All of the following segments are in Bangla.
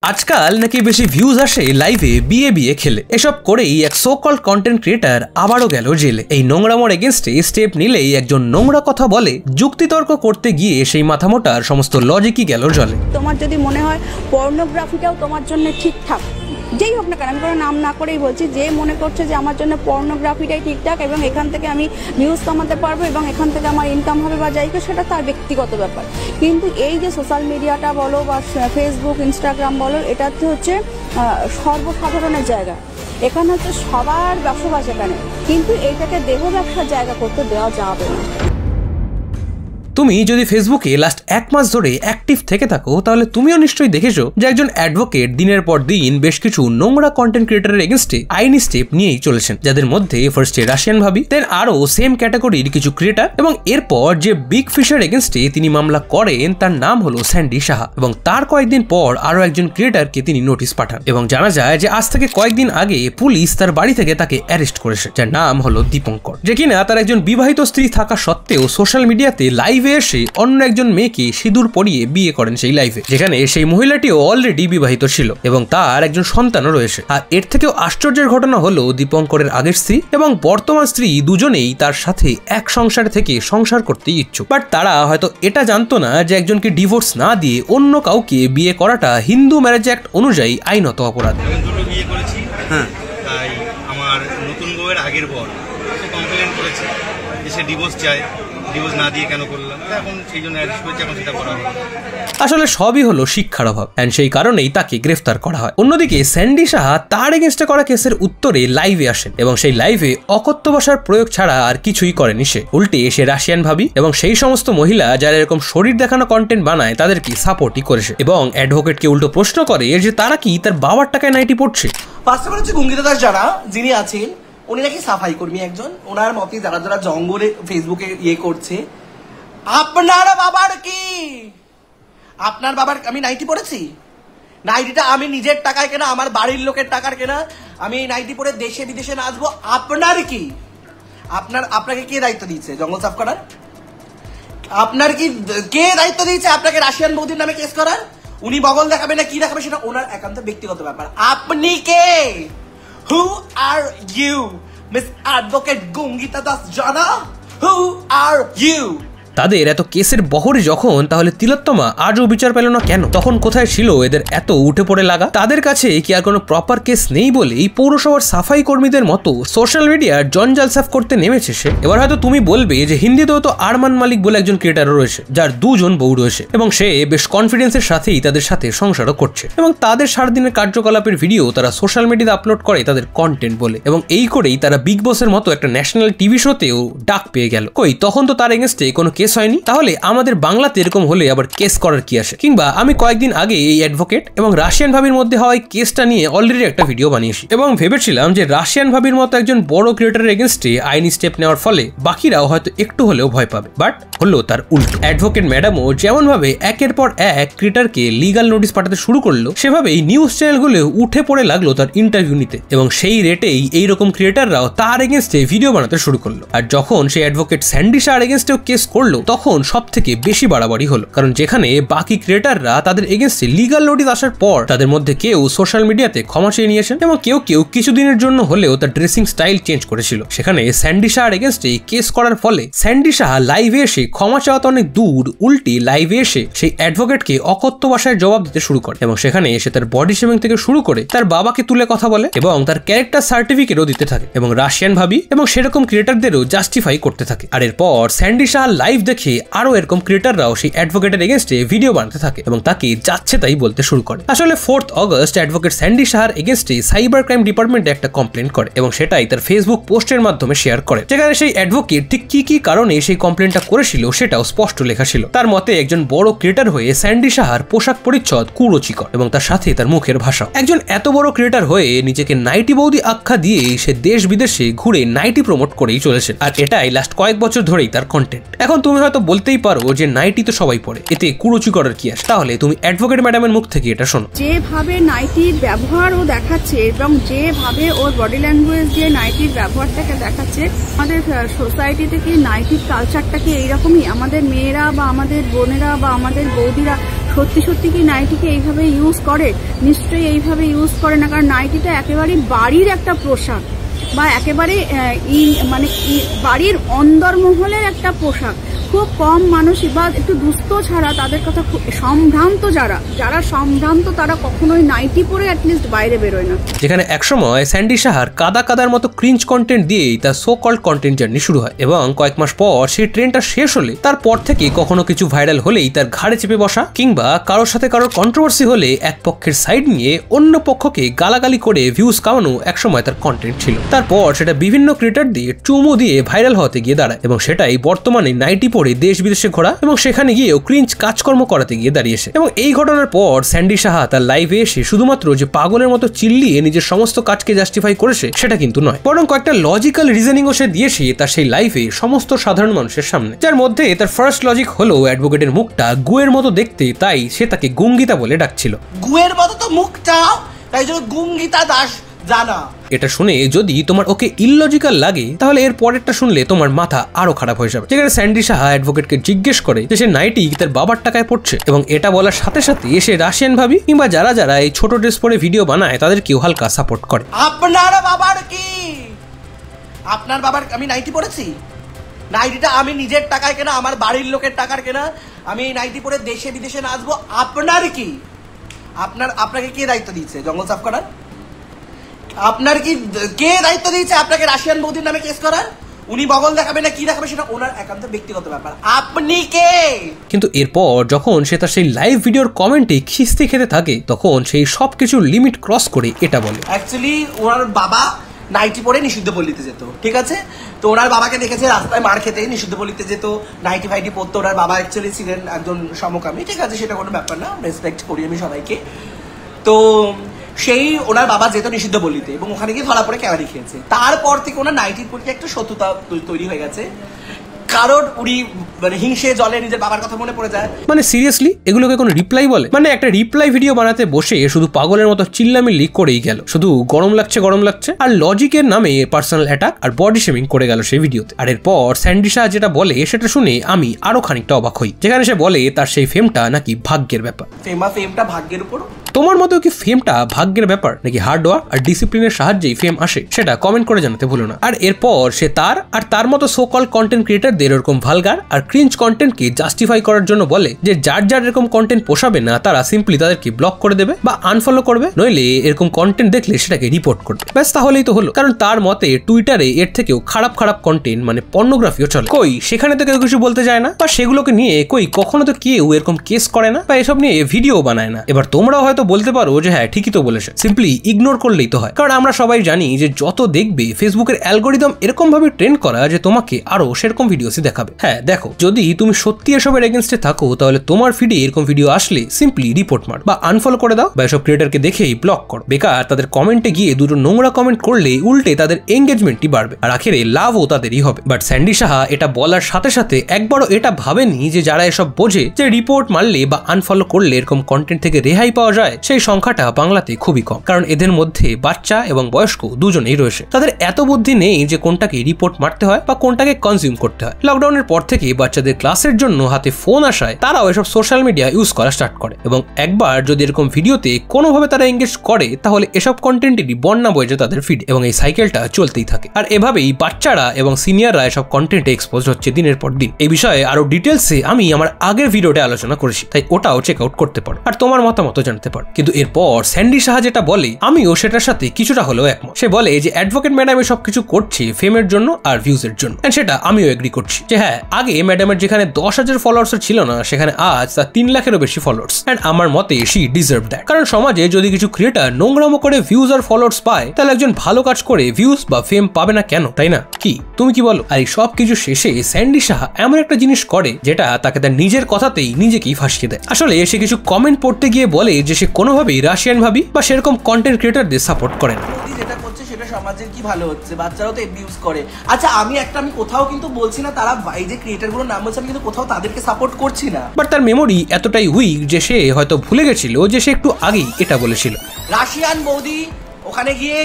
আজকাল নাকি বেশি ভিউজ আসে লাইভে বিয়ে বিয়ে খেলে। এসব করেই এক সো কল্ড কন্টেন্ট ক্রিয়েটার আবারও গেল জেলে। এই নোংরামোর এগেনস্টে স্টেপ নিলেই একজন নোংরা কথা বলে যুক্তিতর্ক করতে গিয়ে সেই মাথামোটার সমস্ত লজিকই গেল জলে। তোমার যদি মনে হয় পর্নোগ্রাফিটাও তোমার জন্য ঠিকঠাক, যেই হোক না কেন, আমি কোনো নাম না করেই বলছি, যে মনে করছে যে আমার জন্য পর্নোগ্রাফিটাই ঠিকঠাক এবং এখান থেকে আমি ভিউজ কামাতে পারবো এবং এখান থেকে আমার ইনকাম হবে বা যাই হোক, সেটা তার ব্যক্তিগত ব্যাপার। কিন্তু এই যে সোশ্যাল মিডিয়াটা বলো বা ফেসবুক ইনস্টাগ্রাম বলো, এটা হচ্ছে সর্বসাধারণের জায়গা, এখানে হচ্ছে সবার বসবাস এখানে, কিন্তু এইটাকে দেহ ব্যবসার জায়গা করতে দেওয়া যাবে না। তুমি যদি ফেসবুকে লাস্ট এক মাস ধরে অ্যাক্টিভ থেকে থাকো তাহলে তুমিও নিশ্চয়ই দেখেছো যে একজন অ্যাডভোকেট দিনের পর দিন বেশ কিছু নোংরা কন্টেন্ট ক্রিয়েটরের এগেনস্টে আইনি স্টেপ নিয়েই চলেছেন, যাদের মধ্যে ফার্স্টে রাশিয়ান ভাবি, দেন আরো সেম ক্যাটাগরির কিছু ক্রিয়েটার, এবং এরপর যে বিগ ফিশের এগেনস্টে তিনি মামলা করেন তার নাম হলো স্যান্ডি সাহা, এবং তার কয়েকদিন পর আরো একজন ক্রিয়েটারকে তিনি নোটিশ পাঠান এবং জানা যায় যে আজ থেকে কয়েকদিন আগে পুলিশ তার বাড়ি থেকে তাকে অ্যারেস্ট করেছে, যার নাম হলো দীপঙ্কর, যে কিনা তার একজন বিবাহিত স্ত্রী থাকা সত্ত্বেও সোশ্যাল মিডিয়াতে লাইভ এসে অন্য একজন মেয়েকে সিঁদুর পরিয়ে বিয়ে করেন সেই লাইভে, যেখানে সেই মহিলাটিও অলরেডি বিবাহিত ছিল এবং তার একজন সন্তানও রয়েছে। আর এর থেকেও আশ্চর্যের ঘটনা হলো দীপঙ্করের আগের স্ত্রী এবং বর্তমান স্ত্রী দুজনেই তার সাথে এক সংসারে থেকে সংসার করতে ইচ্ছুক, বাট তারা হয়তো এটা জানতো না যে একজনকে ডিভোর্স না দিয়ে অন্য কাউকে বিয়ে করাটা হিন্দু ম্যারেজ অ্যাক্ট অনুযায়ী আইনত অপরাধ। বিয়ে করেছি, তাই আমার নতুন বউয়ের আগের বর সে কমপ্লেন করেছে যে সে ডিভোর্স চায়, ডিভোর্স না দিয়ে কেন করলাম, এখন সেই জন্য অ্যারেস্ট করেছে, এখন সেটা করা হলো। আসলে সবই হলো শিক্ষার অভাব, এন্ড সেই কারণেই তাকে গ্রেফতার করা হয়। অন্যদিকে স্যান্ডি সাহা তার এগেনস্টে করা কেসের উত্তরে লাইভে আসেন এবং সেই লাইভে অকথ্য ভাষার প্রয়োগ ছাড়া আর কিছুই করেনি সে। উল্টে সে রাশিয়ান ভাবি এবং সেই সমস্ত মহিলা যারা এরকম শরীর দেখানো কন্টেন্ট বানায় তাদেরকে সাপোর্টই করেছে এবং অ্যাডভোকেটকে উল্টো প্রশ্ন করে যে তারা কি তার বাবার টাকায় নাইটি পড়ছে। ফার্স্ট হচ্ছে গঙ্গিতা দাস যারা যিনি আছেন উনি নাকি সাফাই কর্মী একজন, ওনার মতে যারা যারা জঙ্গলে ফেসবুকে করছে, আপনার বাবার কি, আপনার বাবার আমি নাইটি পড়েছি, নাইটিটা আমি নিজের টাকায় কেনা, আমার বাড়ির লোকের টাকার কেনা, আমি নাইটি পরে দেশে বিদেশে নাচবো, আপনার কি, আপনাকে কে দায়িত্ব দিয়েছে জঙ্গল সাফ করার? আপনার কি কে দায়িত্ব দিয়েছে আপনাকে রাশিয়ান বৌদির নামে কেস করার? উনি বগল দেখাবে না কি দেখাবে সেটা ওনার একান্ত ব্যক্তিগত ব্যাপার। আপনি কে? Who are you, Miss Advocate Gongita Das Jana? Who are you? তাদের এত কেসের বহরে যখন, তাহলে তিলোত্তমা আজও বিচার পেল না কেন? তখন কোথায় ছিল এদের এত উঠে পড়ে লাগা? তাদের কাছে কি আর কোনো প্রপার কেস নেই বলেই পৌরসভার সাফাই কর্মীদের মতো সোশ্যাল মিডিয়ার জঞ্জাল সাফ করতে নেমেছে সে? এবার হয়তো তুমি বলবে যে হিন্দিতেও তো আরমান মালিক বলে একজন ক্রিয়েটার রয়েছে যার দুজন বউ রয়েছে এবং সে বেশ কনফিডেন্সের সাথেই তাদের সাথে সংসারও করছে এবং তাদের সারাদিনের কার্যকলাপের ভিডিও তারা সোশ্যাল মিডিয়াতে আপলোড করে তাদের কন্টেন্ট বলে, এবং এই করেই তারা বিগ বসের মতো একটা ন্যাশনাল টিভি শোতেও ডাক পেয়ে গেল। কই তখন তো তার এগেনস্টে কোনো কেস হয়নি, তাহলে আমাদের বাংলাতে এরকম হলে আবার কেস করার কি আসে? কিংবা আমি কয়েকদিন আগে এই অ্যাডভোকেট এবং রাশিয়ান ভাবির মধ্যে হওয়া কেসটা নিয়ে অলরেডি একটা ভিডিও বানিয়েছি এবং ভেবেছিলাম যে রাশিয়ান ভাবির মতো একজন বড় ক্রিয়েটারের এগেনস্টে আইনি স্টেপ নেওয়ার ফলে বাকিরাও হয়তো একটু হলেও ভয় পাবে, বাট হলো তার উল্টো। অ্যাডভোকেট ম্যাডামও যেমন ভাবে একের পর এক ক্রিয়েটারকে লিগাল নোটিশ পাঠাতে শুরু করলো, সেভাবেই নিউজ চ্যানেলগুলো উঠে পড়ে লাগলো তার ইন্টারভিউ নিতে এবং সেই রেটেই এইরকম ক্রিয়েটাররাও তার এগেনস্টে ভিডিও বানাতে শুরু করলো। আর যখন সেই অ্যাডভোকেট স্যান্ডি শাহর এগেনস্টেও কেস করলো তখন সব থেকে বেশি বাড়াবাড়ি হলো, কারণ যেখানে বাকি ক্রিয়েটাররা তাদের এগেনস্টে লিগাল নোটিশ আসার পর তাদের মধ্যে কেউ সোশ্যাল মিডিয়াতে ক্ষমা চেয়ে নিয়েছেন এবং কেউ কেউ কিছুদিনের জন্য হলেও তার ড্রেসিং স্টাইল চেঞ্জ করেছিল, সেখানে স্যান্ডি শাহর এগেনস্টে কেস করার ফলে স্যান্ডি সাহা লাইভে এসে ক্ষমা চাওয়া তো অনেক দূর, উল্টে লাইভে এসে সেই অ্যাডভোকেটকে অকথ্য ভাষায় জবাব দিতে শুরু করে এবং সেখানে এসে তার বডি শেমিং থেকে শুরু করে তার বাবাকে তুলে কথা বলে এবং তার ক্যারেক্টার সার্টিফিকেটও দিতে থাকে এবং রাশিয়ান ভাবি এবং সেরকম ক্রিয়েটারদেরও জাস্টিফাই করতে থাকে। আর এরপর স্যান্ডি শাহর লাইভ দেখে আরো এরকম ক্রিয়েটাররাও সেই অ্যাডভোকেটের এগেনস্টে ভিডিও বানাতে থাকে এবং তাকে যাচ্ছে তাই বলতে শুরু করে। আসলে 4 অগস্ট অ্যাডভোকেট স্যান্ডি শাহর এগেনস্টে সাইবার ক্রাইম ডিপার্টমেন্টে একটা কমপ্লেন করে এবং সেটাই তার ফেসবুক পোস্টের মাধ্যমে শেয়ার করে, যেখানে সেই অ্যাডভোকেট ঠিক কি কি কারণে সেই কমপ্লেনটা করেছিল সেটাও স্পষ্ট লেখা ছিল। তার মতে একজন বড় ক্রিয়েটার হয়ে স্যান্ডি শাহর পোশাক পরিচ্ছদ কুরুচিকর এবং তার সাথে তার মুখের ভাষা। একজন এত বড় ক্রিয়েটার হয়ে নিজেকে নাইটি বৌদি আখ্যা দিয়ে সে দেশ বিদেশে ঘুরে নাইটি প্রমোট করেই চলেছে, আর এটাই লাস্ট কয়েক বছর ধরেই তার কন্টেন্ট। এখন তুমি হয়তো বলতেই পারো যে নাইটি তো সবাই পড়ে, এতে কুরুচি করার কি আসে? তাহলে তুমি অ্যাডভোকেট ম্যাডামের মুখ থেকে এটা শোনো। যেভাবে নাইটির ব্যবহার ও দেখাচ্ছে এবং যেভাবে ওর বডি ল্যাঙ্গুয়েজ দিয়ে নাইটির ব্যবহারটাকে দেখাচ্ছে, আমাদের সোসাইটিতে কি নাইটির কালচারটা কি এইরকমই? আমাদের মেয়েরা বা আমাদের বোনেরা বা আমাদের বৌদিরা সত্যি সত্যি কি নাইটিকে এইভাবে ইউজ করে? নিশ্চয়ই এইভাবে ইউজ করে না, কারণ নাইটিটা একেবারেই বাড়ির একটা পোশাক বা একেবারে মানে বাড়ির অন্দরমহলের একটা পোশাক। খুব কম মানুষই বা একটু দুস্থ ছাড়া তাদের কথা, সম্ভ্রান্ত যারা সম্ভ্রান্ত তারা কখনোই নাইটি পরে অ্যাটলিস্ট বাইরে বেরোয় না। যেখানে একসময় স্যান্ডি সাহার কাদার মতো ক্রিঞ্জ কন্টেন্ট দিয়েই তার সো কল্ড কন্টেন্ট জার্নি শুরু হয়, এবং কয়েক মাস পর সেই ট্রেন্ডটা শেষ হলে তারপর থেকে কখনো কিছু ভাইরাল হলেই তার ঘাড়ে চেপে বসা কিংবা কারোর সাথে কারোর কন্ট্রোভার্সি হলে এক পক্ষের সাইড নিয়ে অন্য পক্ষকে গালাগালি করে ভিউজ কামানো একসময় তার কন্টেন্ট ছিল। তারপর সেটা বিভিন্ন ক্রিয়েটর দিয়ে চুমু দিয়ে ভাইরাল হতে গিয়ে দাঁড়ায়, এবং সেটাই বর্তমানে নাইটি পরে দেশ বিদেশে ঘোরা এবং সেখানে গিয়েও ক্রিঞ্জ কাজকর্ম করাতে গিয়ে দাঁড়িয়েছে। এবং এই ঘটনার পর স্যান্ডি সাহা তার লাইভে এসে শুধুমাত্র যে পাগলের মতো চিল্লিয়ে নিজের সমস্ত কাজকে জাস্টিফাই করেছে সেটা কিন্তু নয়, বরং কয়েকটা লজিক্যাল রিজনিংও সে দিয়েছে তার সেই লাইভে সমস্ত সাধারণ মানুষের সামনে। যার মধ্যে তার ফার্স্ট লজিক হলো অ্যাডভোকেটের মুখটা গুয়ের মতো দেখতে, তাই সে তাকে গুঙ্গিতা বলে ডাকছিল। গুয়ের মতো তো মুখটা, তাই জন্য গুঙ্গিতা দাস জানা। এটা শুনে যদি তোমার ওকে ইললজিক্যাল লাগে তাহলে এর পরেরটা শুনলে তোমার মাথা আরো খারাপ হয়ে যাবে। যেখানে স্যান্ডি সাহা অ্যাডভোকেটকে জিজ্ঞেস করে যে সে নাইটি তার বাবার টাকায় পড়ছে, এবং এটা বলার সাথে সাথে সে রাশিয়ান ভাবি কিংবা যারা এই ছোট ড্রেস পরে ভিডিও বানায় তাদেরকেও হালকা সাপোর্ট করে। আপনার বাবার কি? আপনার বাবার আমি নাইটি পরেছি? নাইটিটা আমি নিজের টাকায় কেনা, আমার বাড়ির লোকের টাকার কেনা। আমি নাইটি পরে দেশে বিদেশে নাচবো, আপনার কি? আপনাকে কে দায়িত্ব দিয়েছে জঙ্গল সাফ করার? আপনার কি কে দায়িত্ব দিয়েছে আপনাকে রাশিয়ান বৌদির নামে কেস করার? উনি বগল দেখাবে না কি দেখাবে সেটা ওনার একান্ত ব্যক্তিগত ব্যাপার। আপনি কে? কিন্তু এরপর যখন সে তার সেই লাইভ ভিডিওর কমেন্টে খিস্তি খেতে থাকে তখন সেই সবকিছুর লিমিট ক্রস করে এটা বলে, অ্যাকচুয়ালি ওনার বাবা নাইটি পরে নিষিদ্ধ পল্লীতে যেত, ঠিক আছে? তো ওনার বাবাকে দেখেছে রাস্তায় মার খেতে, নিষিদ্ধ পল্লীতে যেত, নাইটি ফাইটি পরতো। ওনার বাবা অ্যাকচুয়ালি ছিলেন একজন সমকামী, ঠিক আছে? সেটা কোনো ব্যাপার না, রেসপেক্ট করি আমি সবাইকে। তো সেই ওনার বাবা যেত নিষিদ্ধ পল্লীতে এবং ওখানে গিয়ে ধরা পড়ে ক্যালারি খেয়েছে। তারপর থেকে ওনার নাইটির প্রতি একটা শত্রুতা তৈরি হয়ে গেছে, কারণ উনি মানে হিংসে জলে নিজের বাবার কথা মনে পড়ে যায়। মানে সিরিয়াসলি এগুলোকে কোনো রিপ্লাই বলে? মানে একটা রিপ্লাই ভিডিও বানাতে বসে শুধু পাগলের মতো চিল্লামিল্লি করেই গেল, শুধু গরম লাগছে আর লজিকের নামে পার্সোনাল অ্যাটাক আর বডি শেমিং করে গেল সেই ভিডিওতে। আর এরপর স্যান্ডি সাহা যেটা বলে সেটা শুনে আমি আরো খানিকটা অবাক হই, যেখানে সে বলে তার সেই ফেমটা নাকি ভাগ্যের ব্যাপার। ফেমটা ভাগ্যের উপর? তোমার মতো কি ফেমটা ভাগ্যের ব্যাপার নাকি হার্ড ওয়ার্ক আর ডিসিপ্লিনের সাহায্যেই ফেম আসে? সেটা কমেন্ট করে জানাতে ভুলো না। আর এরপর সে তার মতো সো কল কন্টেন্ট ক্রিয়েটরদের এরকম ভালগার আর ক্রিঞ্জ কন্টেন্টকে জাস্টিফাই করার জন্য বলে যে যার এরকম কন্টেন্ট পোষাবে না তারা সিম্পলি তাদেরকে ব্লক করে দেবে বা আনফলো করবে, নইলে এরকম কন্টেন্ট দেখলে সেটাকে রিপোর্ট করবে। ব্যাস তাহলেই তো হলো। কারণ তার মতে টুইটারে এর থেকেও খারাপ কন্টেন্ট মানে পর্নোগ্রাফিও চলে, কই সেখানে তো কেউ কিছু বলতে যায় না, বা সেগুলোকে নিয়ে কখনো তো কেউ এরকম কেস করে না বা এসব নিয়ে ভিডিও বানায় না। এবার তোমরা হয়তো বলতে পারো যে হ্যাঁ ঠিকই তো বলেছে, সিম্পলি ইগনোর করলেই তো হয়। কারণ আমরা সবাই জানি যে যত দেখবে ফেসবুকের অ্যালগোরিদম এরকম ভাবে ট্রেন্ড করা যে তোমাকে আরো সেরকম ভিডিওসই দেখাবে। হ্যাঁ দেখো, যদি তুমি সত্যি এসবের এগেনস্টে থাকো তাহলে তোমার ফিডে এরকম ভিডিও আসলে সিম্পলি রিপোর্ট মার বা আনফলো করে দাও, বা এসব ক্রিয়েটরকে দেখেই ব্লক করো। বেকার তাদের কমেন্টে গিয়ে দুটো নোংরা কমেন্ট করলে উল্টে তাদের এঙ্গেজমেন্টই বাড়বে আর আখেরে লাভও তাদেরই হবে। বাট স্যান্ডি সাহা এটা বলার সাথে সাথে একবারও এটা ভাবেনি যে যারা এসব বোঝে যে রিপোর্ট মারলে বা আনফলো করলে এরকম কন্টেন্ট থেকে রেহাই পাওয়া যায়, সেই সংখ্যাটা বাংলাতে খুবই কম। কারণ এদের মধ্যে বাচ্চা এবং বয়স্ক দুজনেই রয়েছে। তাদের এত বুদ্ধি নেই যে কোনটাকে রিপোর্ট মারতে হয় বা কোনটাকে কনজিউম করতে হয়। লকডাউনের পর থেকে বাচ্চাদের ক্লাসের জন্য হাতে ফোন আসায় তারাও এসব সোশ্যাল মিডিয়া ইউজ করা স্টার্ট করে, এবং একবার যদি এরকম ভিডিওতে কোনোভাবে তারা এঙ্গেজ করে তাহলে এসব কন্টেন্টেরই বন্যা বয়ে যায় তাদের ফিড, এবং এই সাইকেলটা চলতেই থাকে। আর এভাবেই বাচ্চারা এবং সিনিয়ররা এসব কন্টেন্টে এক্সপোজ হচ্ছে দিনের পর দিন। এই বিষয়ে আরো ডিটেলসে আমি আমার আগের ভিডিওতে আলোচনা করেছি, তাই ওটাও চেক আউট করতে পারো আর তোমার মতামত জানতে পারো। কিন্তু এরপর স্যান্ডি সাহা যেটা বলে আমিও সেটার সাথে কিছুটা হলেও একমত। সে বলে যে অ্যাডভোকেট ম্যাডাম সব কিছু করছে ফেমের জন্য আর ভিউজের জন্য, এন্ড সেটা আমিও এগ্রি করছি যে হ্যাঁ আগে ম্যাডামের যেখানে 10,000 ফলোয়ার্স ছিল না সেখানে আজ তার 3 লাখেরও বেশি ফলোয়ার্স, এন্ড আমার মতে শি ডিজার্ভ দ্যাট। কারণ সমাজে যদি কিছু ক্রিয়েটর নোংরামো করে ভিউজ আর ফলোয়ার্স পায় তাহলে একজন ভালো কাজ করে ভিউজ বা ফেম পাবে না কেন, তাই না? কি তুমি কি বলো? আর এই সব কিছু শেষে স্যান্ডি সাহা এমন একটা জিনিস করে যেটা তাকে তার নিজের কথাতেই নিজেকেই ফাঁসিয়ে দেয়। আসলে সে কিছু কমেন্ট পড়তে গিয়ে বলে যে সে কোনোভাবেই রাশিয়ান ভাবি বা সেরকম কন্টেন্ট ক্রিয়েটরদের সাপোর্ট করে না। যেটা করছে সেটা সমাজের কি ভালো হচ্ছে? বাচ্চারাও তো এবিউজ করে। আচ্ছা আমি কোথাও কিন্তু বলছি না তারা এই যে ক্রিয়েটর গুলোর নাম বলছে আমি কিন্তু কোথাও তাদেরকে সাপোর্ট করছি না, বাট তার মেমোরি এতটাই উইক যে সে হয়তো ভুলে গেছিল যে সে একটু আগেই এটা বলেছিল। রাশিয়ান বৌদি ওখানে গিয়ে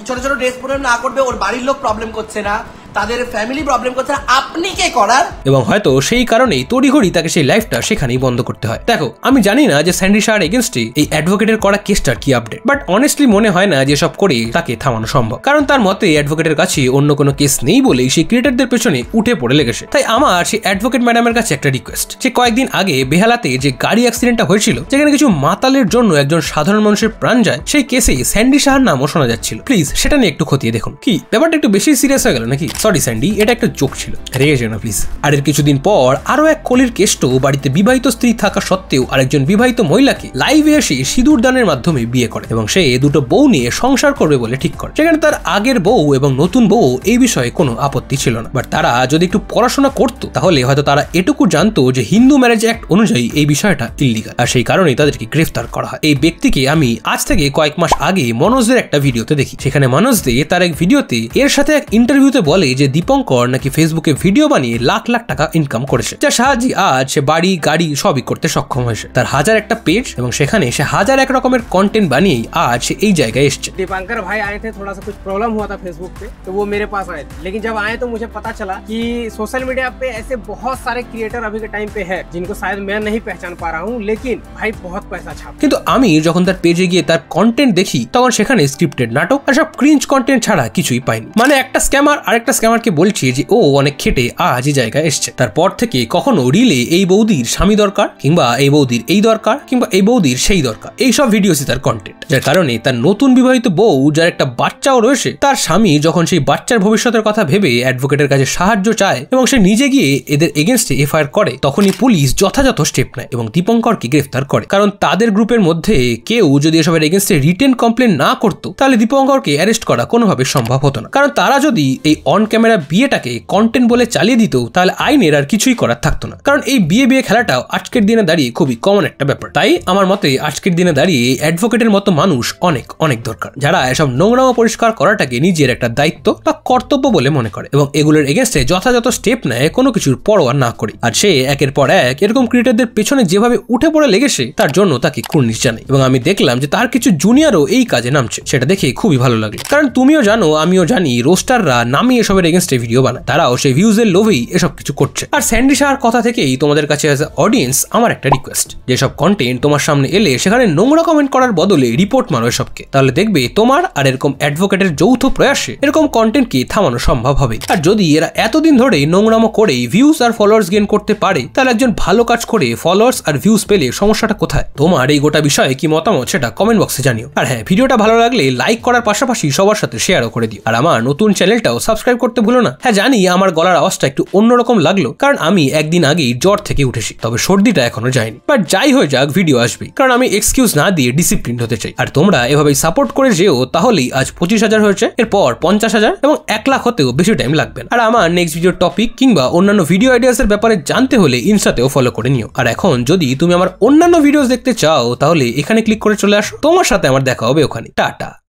ছোট ছোট ড্রেস পরে না করবে, ওর বাড়ির লোক প্রবলেম করছে না, তাদের ফ্যামিলি প্রবলেম করছে না, আপনি কে করার? এবং হয়তো সেই কারণেই তড়িঘড়ি তাকে সেই লাইফটা সেখানেই বন্ধ করতে হয়। দেখো, আমি জানি না যে স্যান্ডি শাহর এগেনস্টে এই অ্যাডভোকেটের করা কেসটার কি আপডেট, বাট অনেস্টলি মনে হয় না যে সব করে তাকে থামানো সম্ভব। কারণ তার মতে অ্যাডভোকেটের কাছে অন্য কোনো কেস নেই বলেই সেই ক্রিয়েটারদের পেছনে উঠে পড়ে লেগেছে। তাই আমার সেই অ্যাডভোকেট ম্যাডামের কাছে একটা রিকোয়েস্ট, যে কয়েকদিন আগে বেহালাতে যে গাড়ি অ্যাক্সিডেন্টটা হয়েছিল, যেখানে কিছু মাতালের জন্য একজন সাধারণ মানুষের প্রাণ যায়, সেই কেসে স্যান্ডি শাহর নামও শোনা যাচ্ছিল। প্লিজ সেটা নিয়ে একটু খতিয়ে দেখুন। কি ব্যাপারটা একটু বেশি সিরিয়াস হয়ে গেল নাকি? সরি স্যান্ডি, এটা একটা জোক ছিল, রেগে যেও না প্লিজ। আর এর কিছুদিন পর আরো এক কলির কেষ্ট বাড়িতে বিবাহিত স্ত্রী থাকা সত্ত্বেও আরেকজন বিবাহিত মহিলাকে লাইভে এসে সিঁদুর দানের মাধ্যমে বিয়ে করে এবং সে দুটো বউ নিয়ে সংসার করবে বলে ঠিক করে। সেখানে তার আগের বউ এবং নতুন বউ এই বিষয়ে কোনো আপত্তি ছিল না, বাট তারা যদি একটু পড়াশোনা করতো তাহলে হয়তো তারা এটুকু জানতো যে হিন্দু ম্যারেজ অ্যাক্ট অনুযায়ী এই বিষয়টা ইল্লিগাল, আর সেই কারণেই তাদেরকে গ্রেফতার করা হয়। এই ব্যক্তিকে আমি আজ থেকে কয়েক মাস আগে মনোজদের একটা ভিডিওতে দেখি। সেখানে মনোজ দে তার এক ভিডিওতে এর সাথে এক ইন্টারভিউতে বলে যে দীপঙ্কর নাকি ফেসবুকে ভিডিও বানিয়ে লাখ লাখ টাকা ইনকাম করেছে, যার সাহায্যে আজ সে বাড়ি গাড়ি সবই করতে সক্ষম হয়েছে। তার হাজার একটা পেজ এবং সেখানে সে হাজার এক রকমের কন্টেন্ট বানিয়ে আজ সে এই জায়গায় এসছে। दीपंकर भाई आए थे, थोड़ा सा कुछ प्रॉब्लम हुआ था फेसबुक पे, तो वो मेरे पास आए थे। लेकिन जब आए तो मुझे पता चला कि सोशल मीडिया पे ऐसे बहुत सारे क्रिएटर अभी के टाइम पे है जिनको शायद मैं नहीं पहचान पा रहा हूँ, लेकिन भाई बहुत पैसा छाप। কিন্তু আমি যখন তার পেজে গিয়ে তার কন্টেন্ট দেখি তখন সেখানে স্ক্রিপ্টেড নাটক আর সব ক্রিঞ্জ কন্টেন্ট ছাড়া কিছুই পাইনি। মানে একটা স্ক্যামার আরেকটা স্ক্যামারকে বলছে যে ও অনেক খেটে আজ এই জায়গায় এসছে। তারপর থেকে কখনো রিলে এই বৌদির স্বামী দরকার, কিংবা এই বৌদির এই দরকার, কিংবা এই বৌদির সেই দরকার, এইসব ভিডিওসই তার কন্টেন্ট। যার কারণে তার নতুন বিবাহিত বউ, যার একটা বাচ্চাও রয়েছে, তার স্বামী যখন সেই বাচ্চার ভবিষ্যতের কথা ভেবে অ্যাডভোকেটের কাছে সাহায্য চায় এবং সে নিজে গিয়ে এদের এগেনস্টে এফআইআর করে, তখনই পুলিশ যথাযথ স্টেপ নেয় এবং দীপঙ্করকে গ্রেফতার করে। কারণ তাদের গ্রুপের মধ্যে কেউ যদি এসবের এগেনস্টে রিটেন কমপ্লেন না করতো তাহলে দীপঙ্করকে অ্যারেস্ট করা কোনোভাবে সম্ভব হতো না। কারণ তারা যদি এই অন ক্যামেরা বিয়েটাকে কন্টেন্ট বলে চালিয়ে দিত তাহলে আইনের আর কিছুই করার থাকতো না। কারণ এই বিয়ে খেলাটাও আজকের দিনে দাঁড়িয়ে খুবই কমন একটা ব্যাপার। তাই আমার মতে আজকের দিনে দাঁড়িয়ে অ্যাডভোকেটের মতো মানুষ অনেক অনেক দরকার, যারা এসব নোংরামো পরিষ্কার করাটাকে নিজের একটা দায়িত্ব বা কর্তব্য বলে মনে করে এবং এগুলোর এগেনস্টে যথাযথ স্টেপ নেয় কোনো কিছুর পরোয়া না করে। আর সে একের পর এক এরকম ক্রিয়েটারদের পেছনে যেভাবে উঠে পড়ে লেগেছে তার জন্য তাকে কুর্নিশ জানাই। এবং আমি দেখলাম যে তার কিছু জুনিয়রও এই কাজে নামছে, সেটা দেখে খুবই ভালো লাগলো। কারণ তুমিও জানো, আমিও জানি, রোস্টাররা নামি এসবের এগেনস্টে ভিডিও বানায়, তারাও সেই ভিউজের লোভেই এসব কিছু করছে। আর স্যান্ডি শাহর কথা থেকেই তোমাদের কাছে অ্যাজ আ অডিয়েন্স আমার একটা রিকোয়েস্ট, যেসব কন্টেন্ট তোমার সামনে এলে সেখানে নোংরা কমেন্ট করার বদলে রিপোর্ট মারো এসবকে, তাহলে দেখবে তোমার আর এরকম অ্যাডভোকেটের যৌথ প্রয়াসে এরকম কন্টেন্টকে থামানো সম্ভব হবে। আর যদি এরা এতদিন ধরে নোংরামো করে ভিউজ আর ফলোয়ার্স গেইন করতে পারে, তাহলে একজন ভালো কাজ করে ফলোয়ার্স আর ভিউজ পেলে সমস্যাটা কোথায়? তোমার এই গোটা বিষয়ে কি মতামত সেটা কমেন্ট বক্সে জানিও। আর হ্যাঁ, ভিডিওটা ভালো লাগলে লাইক করার পাশাপাশি সবার সাথে শেয়ারও করে দিও। আর আমার নতুন চ্যানেলটাও সাবস্ক্রাইব করতে ভুলো না। হ্যাঁ জানি আমার গলার আওয়াজটা একটু অন্যরকম লাগলো, কারণ আমি একদিন আগেই জ্বর থেকে উঠেছি, তবে সর্দিটা এখনো যায়নি। বাট যাই হয়ে যাক, ভিডিও আসবে, কারণ আমি এক্সকিউজ না দিয়ে ডিসিপ্লিন হতে চাই। আর তোমরা এভাবেই সাপোর্ট করে যেও, তাহলেই আজ 25,000 হয়েছে, এরপর 50,000 এবং 1 লাখ হতেও বেশি টাইম লাগবে না। আর আমার নেক্সট ভিডিও টপিক কিংবা অন্যান্য ভিডিও আইডিয়াস এর ব্যাপারে জানতে হলে ইনস্টাতেও ফলো করে নিও। আর এখন যদি তুমি আমার অন্যান্য ভিডিওস দেখতে চাও তাহলে এখানে ক্লিক করে চলে আসো, তোমার সাথে আমার দেখা হবে ওখানে। টাটা।